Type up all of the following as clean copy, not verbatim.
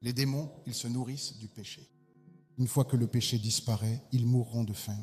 Les démons, ils se nourrissent du péché. Une fois que le péché disparaît, ils mourront de faim.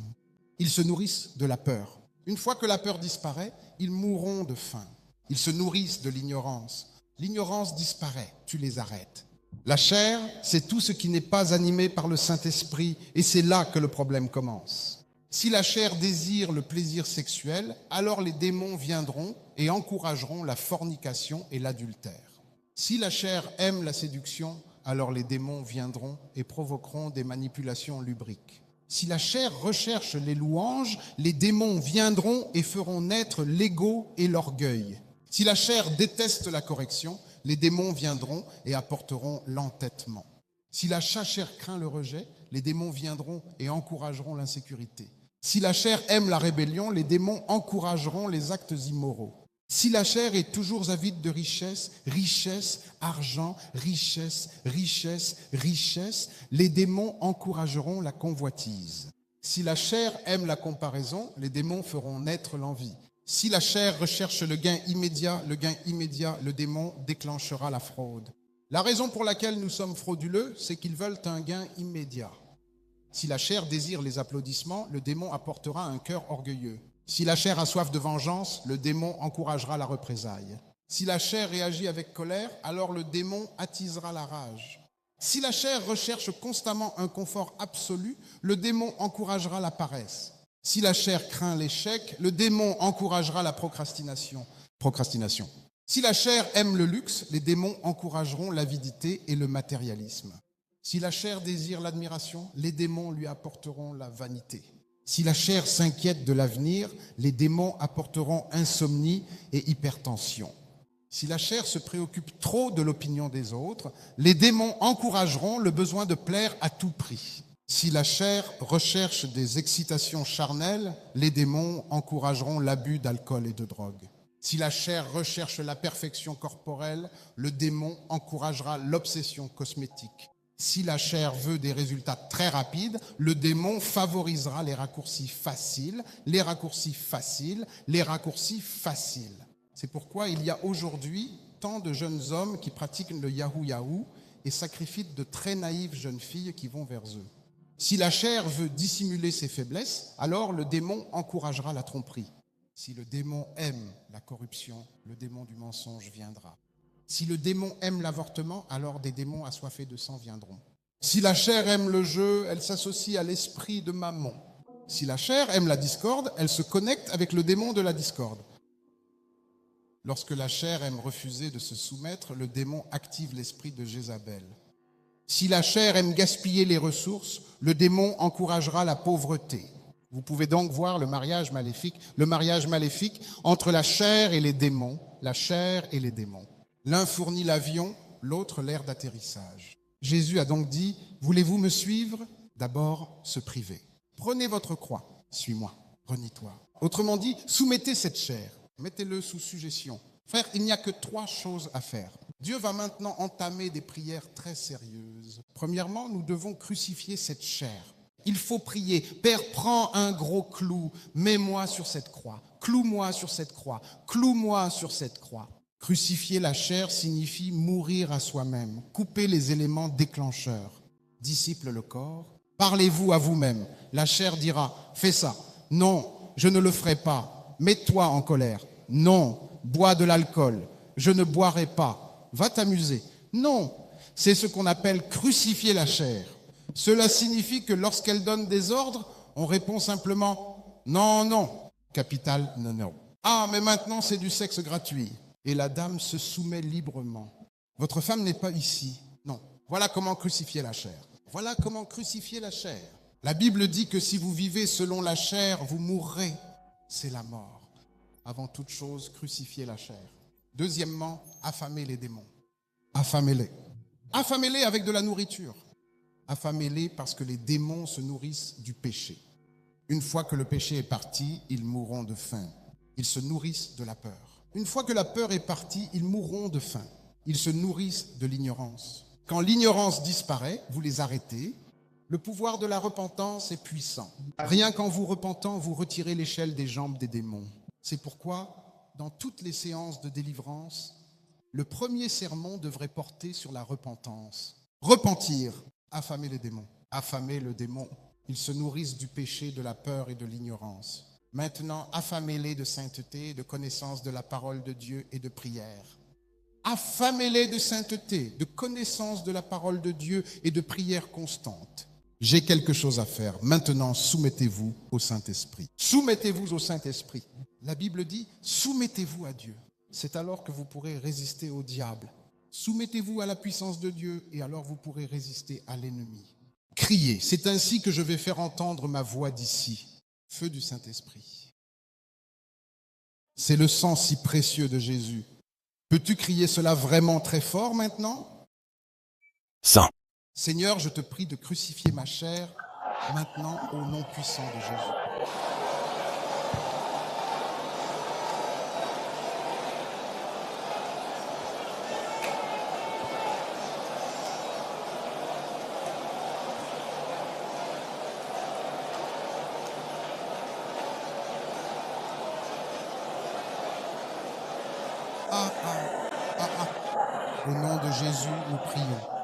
Ils se nourrissent de la peur. Une fois que la peur disparaît, ils mourront de faim. Ils se nourrissent de l'ignorance. L'ignorance disparaît, tu les arrêtes. La chair, c'est tout ce qui n'est pas animé par le Saint-Esprit, et c'est là que le problème commence. Si la chair désire le plaisir sexuel, alors les démons viendront et encourageront la fornication et l'adultère. Si la chair aime la séduction, alors les démons viendront et provoqueront des manipulations lubriques. Si la chair recherche les louanges, les démons viendront et feront naître l'ego et l'orgueil. Si la chair déteste la correction, les démons viendront et apporteront l'entêtement. Si la chair craint le rejet, les démons viendront et encourageront l'insécurité. Si la chair aime la rébellion, les démons encourageront les actes immoraux. Si la chair est toujours avide de richesse, richesse, argent, richesse, richesse, richesse, les démons encourageront la convoitise. Si la chair aime la comparaison, les démons feront naître l'envie. Si la chair recherche le gain immédiat, le démon déclenchera la fraude. La raison pour laquelle nous sommes frauduleux, c'est qu'ils veulent un gain immédiat. Si la chair désire les applaudissements, le démon apportera un cœur orgueilleux. Si la chair a soif de vengeance, le démon encouragera la représaille. Si la chair réagit avec colère, alors le démon attisera la rage. Si la chair recherche constamment un confort absolu, le démon encouragera la paresse. Si la chair craint l'échec, le démon encouragera la procrastination. Si la chair aime le luxe, les démons encourageront l'avidité et le matérialisme. Si la chair désire l'admiration, les démons lui apporteront la vanité. Si la chair s'inquiète de l'avenir, les démons apporteront insomnie et hypertension. Si la chair se préoccupe trop de l'opinion des autres, les démons encourageront le besoin de plaire à tout prix. Si la chair recherche des excitations charnelles, les démons encourageront l'abus d'alcool et de drogue. Si la chair recherche la perfection corporelle, le démon encouragera l'obsession cosmétique. Si la chair veut des résultats très rapides, le démon favorisera les raccourcis faciles, les raccourcis faciles, les raccourcis faciles. C'est pourquoi il y a aujourd'hui tant de jeunes hommes qui pratiquent le Yahoo et sacrifient de très naïves jeunes filles qui vont vers eux. Si la chair veut dissimuler ses faiblesses, alors le démon encouragera la tromperie. Si le démon aime la corruption, le démon du mensonge viendra. Si le démon aime l'avortement, alors des démons assoiffés de sang viendront. Si la chair aime le jeu, elle s'associe à l'esprit de Mammon. Si la chair aime la discorde, elle se connecte avec le démon de la discorde. Lorsque la chair aime refuser de se soumettre, le démon active l'esprit de Jézabel. Si la chair aime gaspiller les ressources, le démon encouragera la pauvreté. Vous pouvez donc voir le mariage maléfique entre la chair et les démons, la chair et les démons. L'un fournit l'avion, l'autre l'aire d'atterrissage. Jésus a donc dit, voulez-vous me suivre? D'abord, se priver. Prenez votre croix, suis-moi, renie-toi. Autrement dit, soumettez cette chair, mettez-le sous sujétion. Frère, il n'y a que 3 choses à faire. Dieu va maintenant entamer des prières très sérieuses. Premièrement, nous devons crucifier cette chair. Il faut prier, Père, prends un gros clou, mets-moi sur cette croix, cloue-moi sur cette croix, cloue-moi sur cette croix. Crucifier la chair signifie mourir à soi-même, couper les éléments déclencheurs. Disciple le corps, parlez-vous à vous-même. La chair dira, fais ça. Non, je ne le ferai pas. Mets-toi en colère. Non, bois de l'alcool. Je ne boirai pas. Va t'amuser. Non, c'est ce qu'on appelle crucifier la chair. Cela signifie que lorsqu'elle donne des ordres, on répond simplement non, non, capital non, non. Ah, mais maintenant c'est du sexe gratuit. Et la dame se soumet librement. Votre femme n'est pas ici. Non. Voilà comment crucifier la chair. Voilà comment crucifier la chair. La Bible dit que si vous vivez selon la chair, vous mourrez. C'est la mort. Avant toute chose, crucifiez la chair. Deuxièmement, affamez les démons. Affamez-les. Affamez-les avec de la nourriture. Affamez-les parce que les démons se nourrissent du péché. Une fois que le péché est parti, ils mourront de faim. Ils se nourrissent de la peur. Une fois que la peur est partie, ils mourront de faim. Ils se nourrissent de l'ignorance. Quand l'ignorance disparaît, vous les arrêtez. Le pouvoir de la repentance est puissant. Rien qu'en vous repentant, vous retirez l'échelle des jambes des démons. C'est pourquoi, dans toutes les séances de délivrance, le premier sermon devrait porter sur la repentance. Repentir, affamer les démons. Affamer le démon. Ils se nourrissent du péché, de la peur et de l'ignorance. Maintenant, affamez-les de sainteté, de connaissance de la parole de Dieu et de prière. Affamez-les de sainteté, de connaissance de la parole de Dieu et de prière constante. J'ai quelque chose à faire. Maintenant, soumettez-vous au Saint-Esprit. Soumettez-vous au Saint-Esprit. La Bible dit, soumettez-vous à Dieu. C'est alors que vous pourrez résister au diable. Soumettez-vous à la puissance de Dieu et alors vous pourrez résister à l'ennemi. Criez, c'est ainsi que je vais faire entendre ma voix d'ici. Feu du Saint-Esprit. C'est le sang si précieux de Jésus. Peux-tu crier cela vraiment très fort maintenant? Sang. Seigneur, je te prie de crucifier ma chair maintenant au nom puissant de Jésus. Au nom de Jésus, nous prions.